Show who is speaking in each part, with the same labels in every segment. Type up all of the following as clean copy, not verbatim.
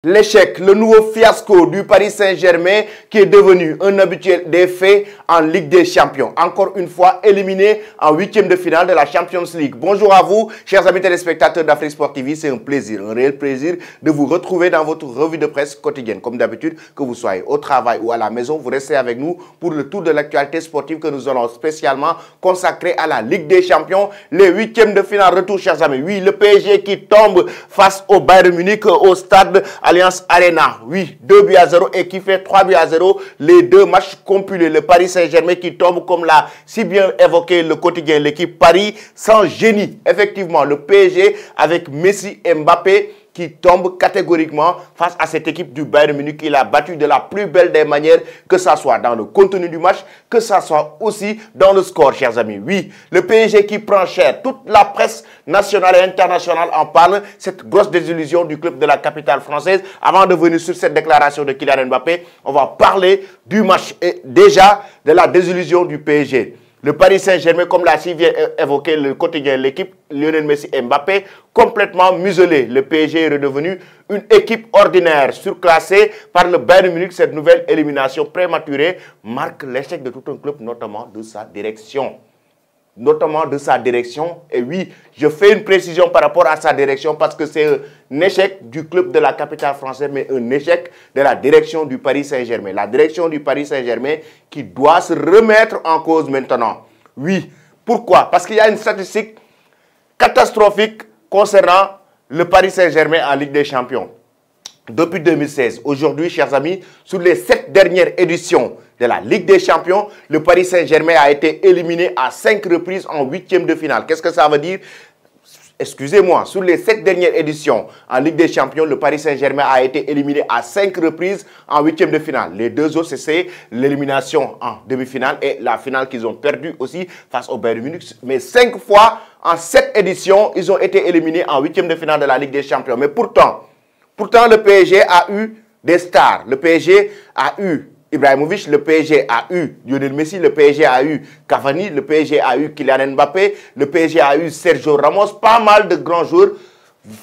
Speaker 1: L'échec, le nouveau fiasco du Paris Saint-Germain qui est devenu un habituel des faits en Ligue des Champions. Encore une fois, éliminé en huitième de finale de la Champions League. Bonjour à vous, chers amis téléspectateurs d'Afrique Sport TV. C'est un plaisir, un réel plaisir de vous retrouver dans votre revue de presse quotidienne. Comme d'habitude, que vous soyez au travail ou à la maison, vous restez avec nous pour le tour de l'actualité sportive que nous allons spécialement consacrer à la Ligue des Champions. Les huitièmes de finale, retour, chers amis. Oui, le PSG qui tombe face au Bayern Munich au stade Allianz Arena, oui, 2-0 et qui fait 3-0, les deux matchs compilés. Le Paris Saint-Germain qui tombe, comme l'a si bien évoqué le quotidien, l'équipe Paris, sans génie. Effectivement, le PSG avec Messi et Mbappé qui tombe catégoriquement face à cette équipe du Bayern Munich qui l'a battu de la plus belle des manières, que ça soit dans le contenu du match, que ça soit aussi dans le score, chers amis. Oui, le PSG qui prend cher, toute la presse nationale et internationale en parle, cette grosse désillusion du club de la capitale française. Avant de venir sur cette déclaration de Kylian Mbappé, on va parler du match et déjà de la désillusion du PSG. Le Paris Saint-Germain, comme l'a si bien évoqué le quotidien, l'équipe Lionel Messi et Mbappé, complètement muselé. Le PSG est redevenu une équipe ordinaire, surclassée par le Bayern Munich. Cette nouvelle élimination prématurée marque l'échec de tout un club, notamment de sa direction. Et oui, je fais une précision par rapport à sa direction parce que c'est un échec du club de la capitale française, mais un échec de la direction du Paris Saint-Germain. La direction du Paris Saint-Germain qui doit se remettre en cause maintenant. Oui, pourquoi? Parce qu'il y a une statistique catastrophique concernant le Paris Saint-Germain en Ligue des Champions. Depuis 2016, aujourd'hui, chers amis, sur les 7 dernières éditions de la Ligue des Champions, le Paris Saint-Germain a été éliminé à 5 reprises en huitième de finale. Qu'est-ce que ça veut dire? Excusez-moi, sur les 7 dernières éditions en Ligue des Champions, le Paris Saint-Germain a été éliminé à 5 reprises en huitième de finale. Les deux autres, c'est l'élimination en demi-finale et la finale qu'ils ont perdue aussi face au Bayern Munich. Mais 5 fois en 7 éditions, ils ont été éliminés en huitième de finale de la Ligue des Champions. Mais pourtant, le PSG a eu des stars. Le PSG a eu Ibrahimovic, le PSG a eu Lionel Messi, le PSG a eu Cavani, le PSG a eu Kylian Mbappé, le PSG a eu Sergio Ramos. Pas mal de grands joueurs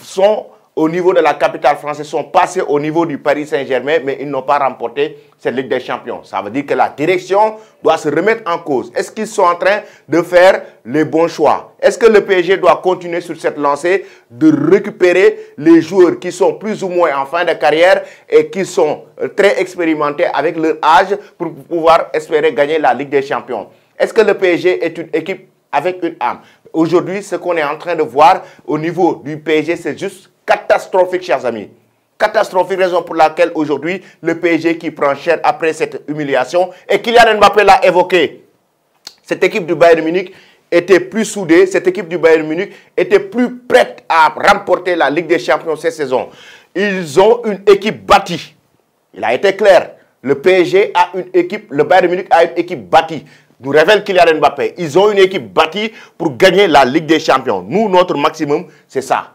Speaker 1: sont au niveau de la capitale française, sont passés au niveau du Paris Saint-Germain, mais ils n'ont pas remporté cette Ligue des Champions. Ça veut dire que la direction doit se remettre en cause. Est-ce qu'ils sont en train de faire les bons choix? Est-ce que le PSG doit continuer sur cette lancée de récupérer les joueurs qui sont plus ou moins en fin de carrière et qui sont très expérimentés avec leur âge pour pouvoir espérer gagner la Ligue des Champions? Est-ce que le PSG est une équipe avec une âme? Aujourd'hui, ce qu'on est en train de voir au niveau du PSG, c'est juste catastrophique, chers amis. Catastrophique, raison pour laquelle aujourd'hui, le PSG qui prend cher après cette humiliation, et Kylian Mbappé l'a évoqué, cette équipe du Bayern Munich était plus soudée, cette équipe du Bayern Munich était plus prête à remporter la Ligue des Champions cette saison. Ils ont une équipe bâtie. Il a été clair, le PSG a une équipe, le Bayern Munich a une équipe bâtie. Nous révèle Kylian Mbappé, ils ont une équipe bâtie pour gagner la Ligue des Champions. Nous, notre maximum, c'est ça.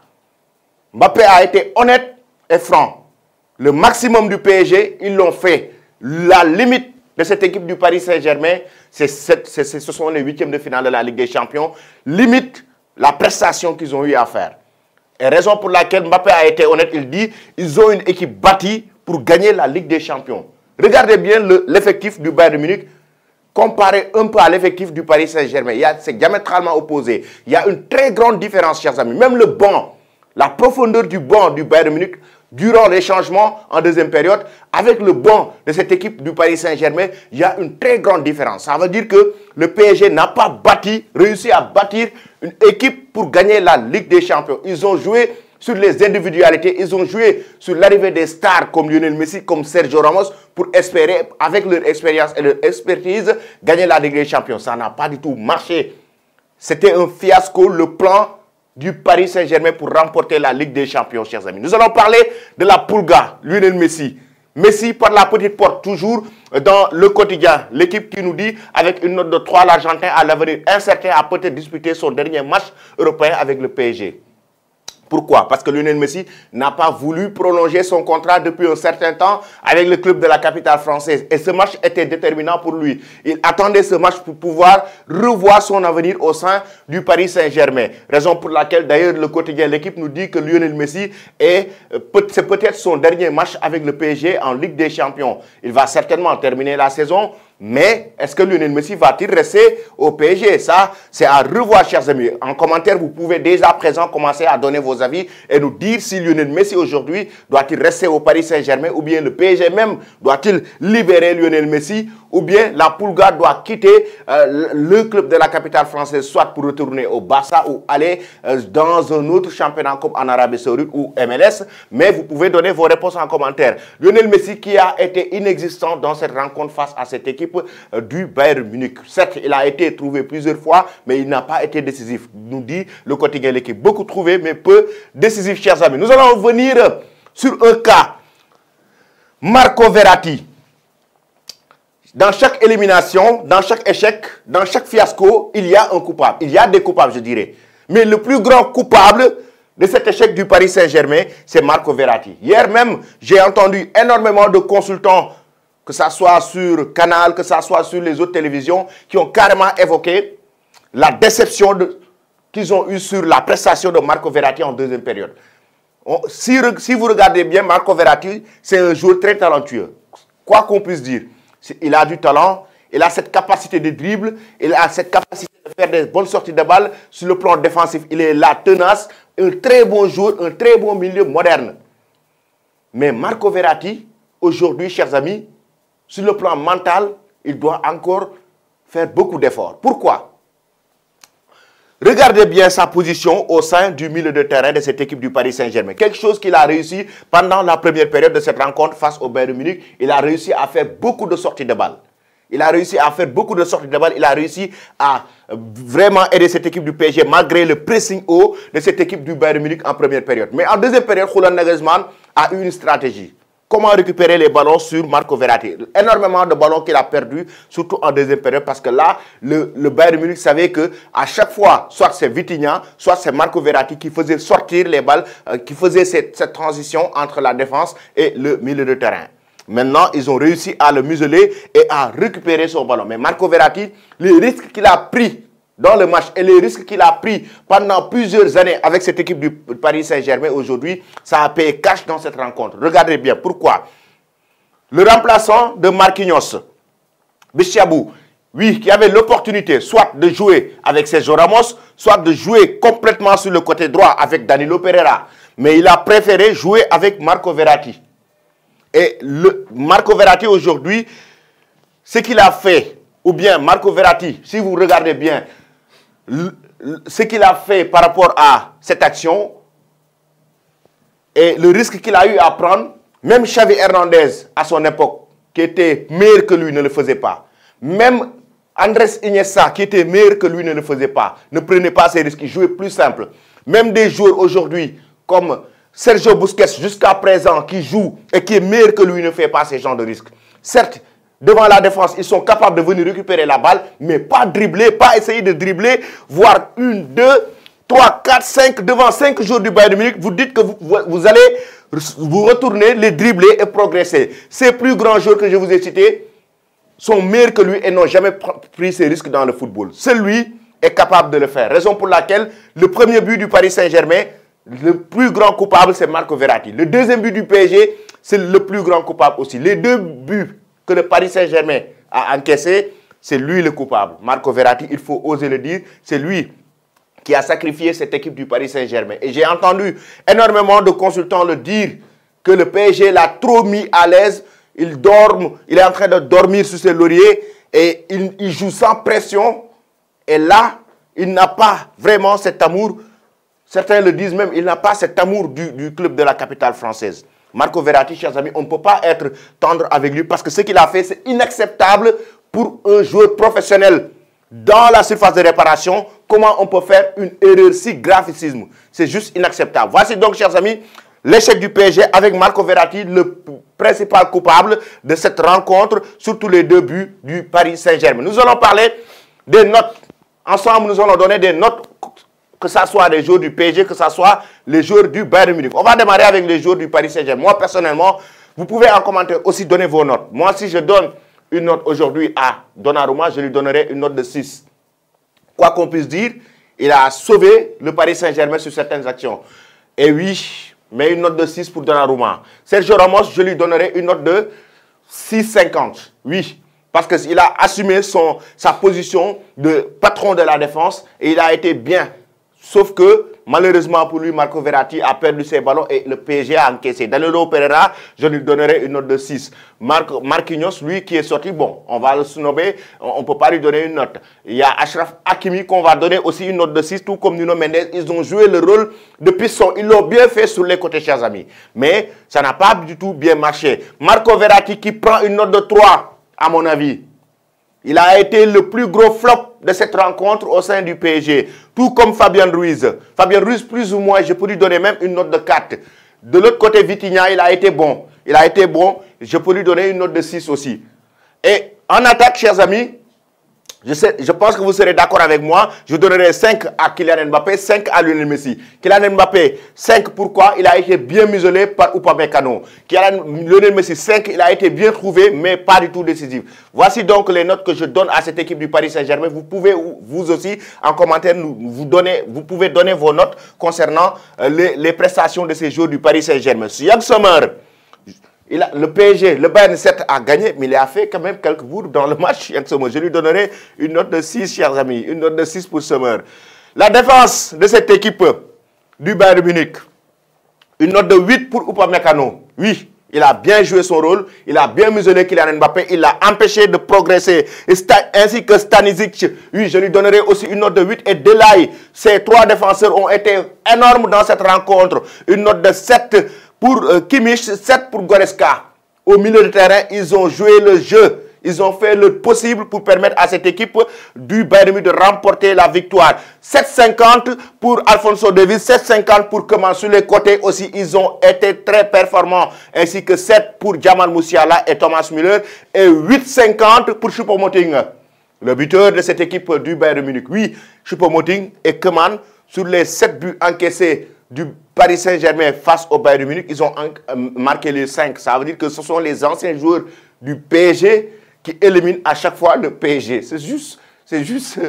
Speaker 1: Mbappé a été honnête et franc. Le maximum du PSG, ils l'ont fait. La limite de cette équipe du Paris Saint-Germain, ce sont les huitièmes de finale de la Ligue des Champions. Limite la prestation qu'ils ont eu à faire. Et raison pour laquelle Mbappé a été honnête, il dit ils ont une équipe bâtie pour gagner la Ligue des Champions. Regardez bien l'effectif du Bayern Munich. Comparé un peu à l'effectif du Paris Saint-Germain. C'est diamétralement opposé. Il y a une très grande différence, chers amis. Même le banc, la profondeur du banc du Bayern Munich durant les changements en deuxième période, avec le banc de cette équipe du Paris Saint-Germain, il y a une très grande différence. Ça veut dire que le PSG n'a pas réussi à bâtir une équipe pour gagner la Ligue des Champions. Ils ont joué sur les individualités, ils ont joué sur l'arrivée des stars comme Lionel Messi, comme Sergio Ramos, pour espérer, avec leur expérience et leur expertise, gagner la Ligue des Champions. Ça n'a pas du tout marché. C'était un fiasco, le plan du Paris Saint-Germain pour remporter la Ligue des Champions, chers amis. Nous allons parler de la Pulga, Lionel Messi. Messi par la petite porte, toujours dans le quotidien. L'équipe qui nous dit, avec une note de 3, l'Argentin à l'avenir incertain a peut-être disputé son dernier match européen avec le PSG. Pourquoi? Parce que Lionel Messi n'a pas voulu prolonger son contrat depuis un certain temps avec le club de la capitale française. Et ce match était déterminant pour lui. Il attendait ce match pour pouvoir revoir son avenir au sein du Paris Saint-Germain. Raison pour laquelle, d'ailleurs, le quotidien L'équipe nous dit que Lionel Messi c'est peut-être son dernier match avec le PSG en Ligue des Champions. Il va certainement terminer la saison. Mais est-ce que Lionel Messi va-t-il rester au PSG? Ça, c'est à revoir, chers amis. En commentaire, vous pouvez dès à présent commencer à donner vos avis et nous dire si Lionel Messi aujourd'hui doit-il rester au Paris Saint-Germain ou bien le PSG même doit-il libérer Lionel Messi ou bien la Pulga doit quitter le club de la capitale française, soit pour retourner au Barça ou aller dans un autre championnat comme en Arabie Saoudite ou MLS. Mais vous pouvez donner vos réponses en commentaire. Lionel Messi qui a été inexistant dans cette rencontre face à cette équipe du Bayern Munich. Certes, il a été trouvé plusieurs fois, mais il n'a pas été décisif. Nous dit le quotidien L'équipe. Beaucoup trouvé, mais peu décisif, chers amis. Nous allons venir sur un cas. Marco Verratti. Dans chaque élimination, dans chaque échec, dans chaque fiasco, il y a un coupable. Il y a des coupables, je dirais. Mais le plus grand coupable de cet échec du Paris Saint-Germain, c'est Marco Verratti. Hier même, j'ai entendu énormément de consultants, que ce soit sur Canal, que ce soit sur les autres télévisions, qui ont carrément évoqué la déception qu'ils ont eue sur la prestation de Marco Verratti en deuxième période. Si vous regardez bien, Marco Verratti, c'est un joueur très talentueux. Quoi qu'on puisse dire. Il a du talent, il a cette capacité de dribble, il a cette capacité de faire des bonnes sorties de balle sur le plan défensif. Il est là, tenace, un très bon joueur, un très bon milieu moderne. Mais Marco Verratti, aujourd'hui, chers amis, sur le plan mental, il doit encore faire beaucoup d'efforts. Pourquoi? Regardez bien sa position au sein du milieu de terrain de cette équipe du Paris Saint-Germain. Quelque chose qu'il a réussi pendant la première période de cette rencontre face au Bayern Munich. Il a réussi à faire beaucoup de sorties de balle. Il a réussi à faire beaucoup de sorties de balle. Il a réussi à vraiment aider cette équipe du PSG malgré le pressing haut de cette équipe du Bayern Munich en première période. Mais en deuxième période, Julian Nagelsmann a eu une stratégie. Comment récupérer les ballons sur Marco Verratti? Énormément de ballons qu'il a perdus, surtout en deuxième période, parce que là, le Bayern Munich savait que à chaque fois, soit c'est Vitinha, soit c'est Marco Verratti qui faisait sortir les balles, qui faisait cette transition entre la défense et le milieu de terrain. Maintenant, ils ont réussi à le museler et à récupérer son ballon. Mais Marco Verratti, les risques qu'il a pris dans le match et les risques qu'il a pris pendant plusieurs années avec cette équipe du Paris Saint-Germain aujourd'hui, ça a payé cash dans cette rencontre. Regardez bien, pourquoi? Le remplaçant de Marquinhos, Bichabou, oui, qui avait l'opportunité soit de jouer avec Sergio Ramos, soit de jouer complètement sur le côté droit avec Danilo Pereira. Mais il a préféré jouer avec Marco Verratti. Et Marco Verratti aujourd'hui, ce qu'il a fait, ou bien Marco Verratti, si vous regardez bien, ce qu'il a fait par rapport à cette action et le risque qu'il a eu à prendre, même Xavi Hernandez à son époque, qui était meilleur que lui, ne le faisait pas. Même Andrés Iniesta, qui était meilleur que lui, ne le faisait pas. Ne prenait pas ces risques, il jouait plus simple. Même des joueurs aujourd'hui comme Sergio Busquets, jusqu'à présent, qui joue et qui est meilleur que lui, ne fait pas ces genres de risques. Certes, devant la défense, ils sont capables de venir récupérer la balle, mais pas dribbler, pas essayer de dribbler, voire 1, 2, 3, 4, 5, devant 5 joueurs du Bayern Munich, vous dites que vous allez vous retourner, les dribbler et progresser. Ces plus grands joueurs que je vous ai cités sont meilleurs que lui et n'ont jamais pris ces risques dans le football. Celui est capable de le faire. Raison pour laquelle le premier but du Paris Saint-Germain, le plus grand coupable, c'est Marco Verratti. Le deuxième but du PSG, c'est le plus grand coupable aussi. Les deux buts que le Paris Saint-Germain a encaissé, c'est lui le coupable. Marco Verratti, il faut oser le dire, c'est lui qui a sacrifié cette équipe du Paris Saint-Germain. Et j'ai entendu énormément de consultants le dire que le PSG l'a trop mis à l'aise. Il est en train de dormir sur ses lauriers et il joue sans pression. Et là, il n'a pas vraiment cet amour. Certains le disent même, il n'a pas cet amour du club de la capitale française. Marco Verratti, chers amis, on ne peut pas être tendre avec lui parce que ce qu'il a fait, c'est inacceptable pour un joueur professionnel. Dans la surface de réparation, comment on peut faire une erreur si gravicisme? C'est juste inacceptable. Voici donc, chers amis, l'échec du PSG avec Marco Verratti, le principal coupable de cette rencontre, surtout les deux buts du Paris Saint-Germain. Nous allons parler des notes. Ensemble, nous allons donner des notes que ce soit les joueurs du PSG, que ce soit les joueurs du Bayern Munich. On va démarrer avec les joueurs du Paris Saint-Germain. Moi, personnellement, vous pouvez en commentaire aussi donner vos notes. Moi, si je donne une note aujourd'hui à Donnarumma, je lui donnerai une note de 6. Quoi qu'on puisse dire, il a sauvé le Paris Saint-Germain sur certaines actions. Et oui, mais une note de 6 pour Donnarumma. Sergio Ramos, je lui donnerai une note de 6,50. Oui, parce qu'il a assumé sa position de patron de la défense et il a été bien. Sauf que, malheureusement pour lui, Marco Verratti a perdu ses ballons et le PSG a encaissé. Danilo Pereira, je lui donnerai une note de 6. Marquinhos, lui, qui est sorti, bon, on va le snobber, on ne peut pas lui donner une note. Il y a Achraf Hakimi qu'on va donner aussi une note de 6, tout comme Nuno Mendes. Ils ont joué le rôle de piston. Ils l'ont bien fait sur les côtés, chers amis. Mais ça n'a pas du tout bien marché. Marco Verratti qui prend une note de 3, à mon avis. Il a été le plus gros flop de cette rencontre au sein du PSG. Tout comme Fabien Ruiz. Fabien Ruiz, plus ou moins, je peux lui donner même une note de 4. De l'autre côté, Vitinha, il a été bon. Il a été bon. Je peux lui donner une note de 6 aussi. Et en attaque, chers amis, je pense que vous serez d'accord avec moi. Je donnerai 5 à Kylian Mbappé, 5 à Lionel Messi. Kylian Mbappé, 5 pourquoi? Il a été bien muselé par Upamecano. Lionel Messi, 5, il a été bien trouvé, mais pas du tout décisif. Voici donc les notes que je donne à cette équipe du Paris Saint-Germain. Vous pouvez, vous aussi, en commentaire, vous pouvez donner vos notes concernant les prestations de ces joueurs du Paris Saint-Germain. Yann Sommer, le PSG, le Bayern 7 a gagné, mais il a fait quand même quelques bourres dans le match. Je lui donnerai une note de 6, chers amis. Une note de 6 pour Sommer. La défense de cette équipe du Bayern Munich, une note de 8 pour Upamecano. Oui, il a bien joué son rôle. Il a bien muselé Kylian Mbappé. Il l'a empêché de progresser. Ainsi que Stanisic. Oui, je lui donnerai aussi une note de 8. Et Delay, ces 3 défenseurs ont été énormes dans cette rencontre. Une note de 7 pour Kimmich, 7 pour Goretzka. Au milieu de terrain, ils ont joué le jeu. Ils ont fait le possible pour permettre à cette équipe du Bayern Munich de remporter la victoire. 7,50 pour Alphonso Davies, 7,50 pour Coman. Sur les côtés aussi, ils ont été très performants. Ainsi que 7 pour Jamal Musiala et Thomas Müller. Et 8,50 pour Choupo-Moting, le buteur de cette équipe du Bayern Munich. Oui, Choupo-Moting et Coman, sur les 7 buts encaissés du Paris Saint-Germain face au Bayern Munich, ils ont marqué les 5. Ça veut dire que ce sont les anciens joueurs du PSG qui éliminent à chaque fois le PSG. C'est juste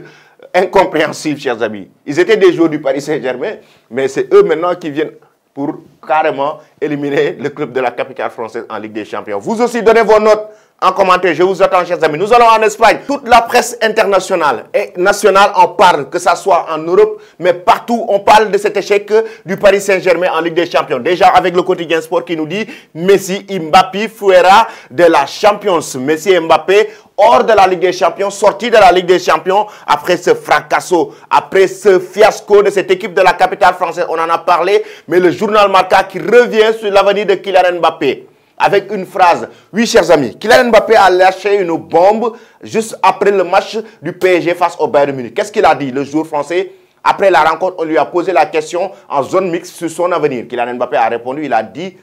Speaker 1: incompréhensible, chers amis. Ils étaient des joueurs du Paris Saint-Germain, mais c'est eux maintenant qui viennent pour carrément éliminer le club de la capitale française en Ligue des Champions. Vous aussi, donnez vos notes en commentaire. Je vous attends, chers amis. Nous allons en Espagne. Toute la presse internationale et nationale en parle, que ce soit en Europe, mais partout, on parle de cet échec du Paris Saint-Germain en Ligue des Champions. Déjà avec le quotidien Sport qui nous dit Messi Mbappé fuera de la Champions. Messi Mbappé hors de la Ligue des Champions, sorti de la Ligue des Champions après ce fracasso, après ce fiasco de cette équipe de la capitale française. On en a parlé, mais le journal Marca qui revient sur l'avenir de Kylian Mbappé. Avec une phrase. Oui, chers amis, Kylian Mbappé a lâché une bombe juste après le match du PSG face au Bayern Munich. Qu'est-ce qu'il a dit, le joueur français? Après la rencontre, on lui a posé la question en zone mixte sur son avenir. Kylian Mbappé a répondu, il a dit,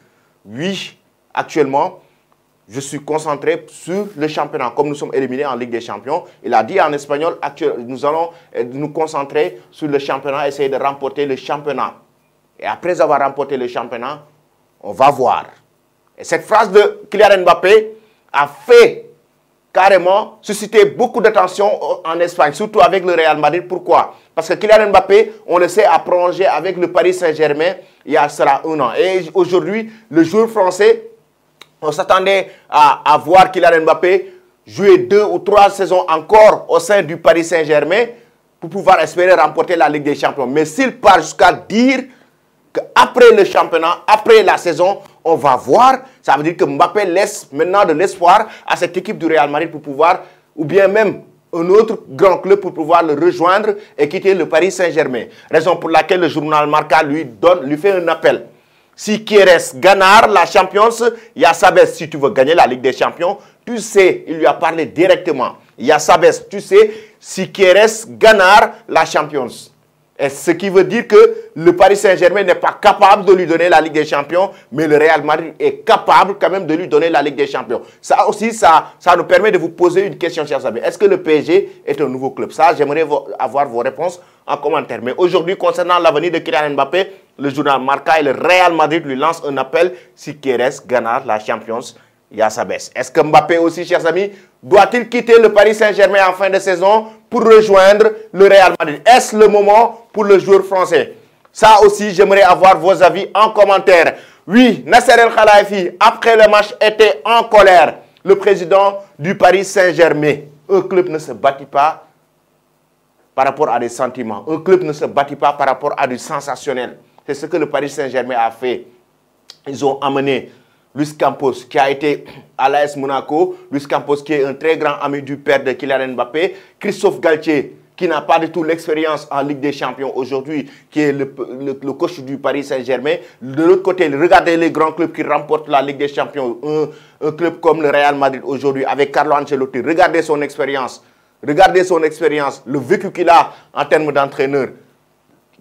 Speaker 1: oui, actuellement, je suis concentré sur le championnat. Comme nous sommes éliminés en Ligue des Champions, il a dit en espagnol, nous allons nous concentrer sur le championnat, essayer de remporter le championnat. Et après avoir remporté le championnat, on va voir. Et cette phrase de Kylian Mbappé a fait carrément susciter beaucoup d'attention en Espagne, surtout avec le Real Madrid. Pourquoi? Parce que Kylian Mbappé, on le sait, a prolongé avec le Paris Saint-Germain il y a cela 1 an. Et aujourd'hui, le joueur français, on s'attendait à voir Kylian Mbappé jouer 2 ou 3 saisons encore au sein du Paris Saint-Germain pour pouvoir espérer remporter la Ligue des Champions. Mais s'il part jusqu'à dire qu'après le championnat, après la saison, on va voir, ça veut dire que Mbappé laisse maintenant de l'espoir à cette équipe du Real Madrid pour pouvoir, ou bien même un autre grand club pour pouvoir le rejoindre et quitter le Paris Saint-Germain. Raison pour laquelle le journal Marca lui fait un appel. Si Quieres gagnera la Champions, il y a Sabes, si tu veux gagner la Ligue des Champions, tu sais, il lui a parlé directement. Il y a Sabes, tu sais, si Quieres gagnera la Champions. Et ce qui veut dire que le Paris Saint-Germain n'est pas capable de lui donner la Ligue des Champions, mais le Real Madrid est capable quand même de lui donner la Ligue des Champions. Ça aussi, ça nous permet de vous poser une question, chers amis. Est-ce que le PSG est un nouveau club? Ça, j'aimerais avoir vos réponses en commentaire. Mais aujourd'hui, concernant l'avenir de Kylian Mbappé, le journal Marca et le Real Madrid lui lancent un appel si Kérès gagne la Champions. Il y a sa baisse. Est-ce que Mbappé aussi, chers amis, doit-il quitter le Paris Saint-Germain en fin de saison pour rejoindre le Real Madrid? Est-ce le moment pour le joueur français? Ça aussi, j'aimerais avoir vos avis en commentaire. Oui, Nasser El Khelaifi, après le match, était en colère. Le président du Paris Saint-Germain. Un club ne se bâtit pas par rapport à des sentiments. Un club ne se bâtit pas par rapport à du sensationnel. C'est ce que le Paris Saint-Germain a fait. Ils ont amené Luis Campos, qui a été à l'AS Monaco. Luis Campos, qui est un très grand ami du père de Kylian Mbappé. Christophe Galtier, qui n'a pas du tout l'expérience en Ligue des Champions aujourd'hui, qui est le coach du Paris Saint-Germain. De l'autre côté, regardez les grands clubs qui remportent la Ligue des Champions. Un club comme le Real Madrid aujourd'hui, avec Carlo Ancelotti. Regardez son expérience. Regardez son expérience, le vécu qu'il a en termes d'entraîneur.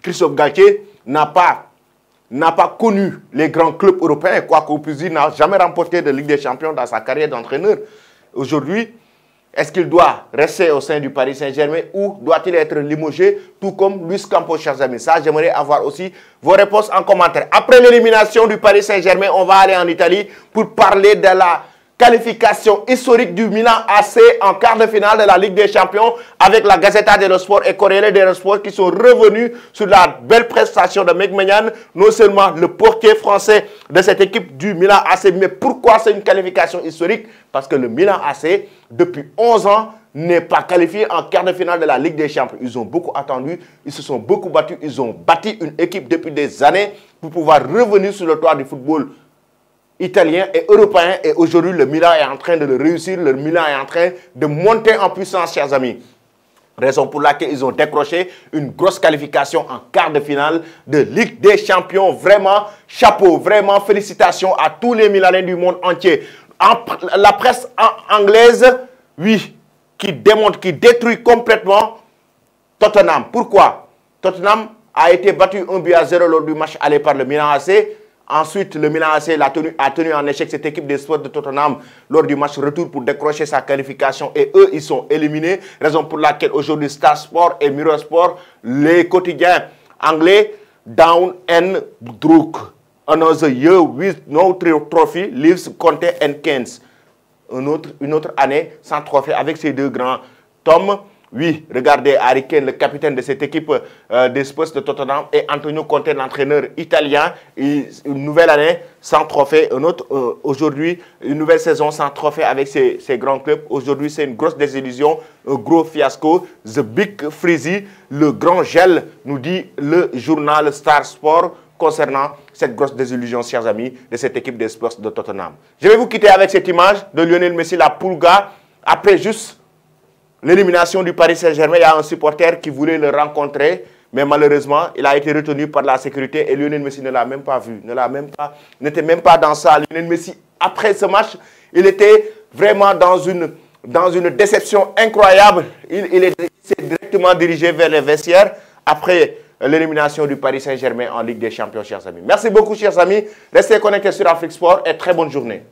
Speaker 1: Christophe Galtier n'a pas connu les grands clubs européens, quoi qu'on puisse dire, n'a jamais remporté de Ligue des Champions dans sa carrière d'entraîneur. Aujourd'hui, est-ce qu'il doit rester au sein du Paris Saint-Germain ou doit-il être limogé, tout comme Luis Campos, chers amis? Ça, j'aimerais avoir aussi vos réponses en commentaire. Après l'élimination du Paris Saint-Germain, on va aller en Italie pour parler de la qualification historique du Milan AC en quart de finale de la Ligue des Champions avec la Gazzetta dello Sport et Corriere dello Sport qui sont revenus sur la belle prestation de Mike Maignan, non seulement le portier français de cette équipe du Milan AC, mais pourquoi c'est une qualification historique? Parce que le Milan AC, depuis 11 ans, n'est pas qualifié en quart de finale de la Ligue des Champions. Ils ont beaucoup attendu, ils se sont beaucoup battus, ils ont bâti une équipe depuis des années pour pouvoir revenir sur le toit du football italien et européen, et aujourd'hui le Milan est en train de le réussir, le Milan est en train de monter en puissance, chers amis. Raison pour laquelle ils ont décroché une grosse qualification en quart de finale de Ligue des Champions. Vraiment, chapeau, vraiment félicitations à tous les Milanais du monde entier. La presse anglaise, oui, qui démontre, qui détruit complètement Tottenham. Pourquoi? Tottenham a été battu 1-0 lors du match aller par le Milan AC. Ensuite, le Milan AC a tenu en échec cette équipe des Spurs de Tottenham lors du match retour pour décrocher sa qualification. Et eux, ils sont éliminés. Raison pour laquelle aujourd'hui Star Sport et Mirror Sport, les quotidiens anglais, Down and Druk. Another year with no trophy, Leeds, Conte and Keynes. Une autre année sans trophée avec ces deux grands tomes. Oui, regardez Harry Kane, le capitaine de cette équipe des Spurs de Tottenham, et Antonio Conte, l'entraîneur italien. Une nouvelle année sans trophée. Aujourd'hui, une nouvelle saison sans trophée avec ces grands clubs. Aujourd'hui, c'est une grosse désillusion, un gros fiasco. The Big Freezy, le grand gel, nous dit le journal Star Sport concernant cette grosse désillusion, chers amis, de cette équipe des Spurs de Tottenham. Je vais vous quitter avec cette image de Lionel Messi, la Pulga, après juste l'élimination du Paris Saint-Germain. Il y a un supporter qui voulait le rencontrer, mais malheureusement, il a été retenu par la sécurité et Lionel Messi ne l'a même pas vu, n'était même pas dans ça. Lionel Messi, après ce match, il était vraiment dans une déception incroyable. Il s'est directement dirigé vers les vestiaires après l'élimination du Paris Saint-Germain en Ligue des Champions, chers amis. Merci beaucoup, chers amis. Restez connectés sur Afrique Sport et très bonne journée.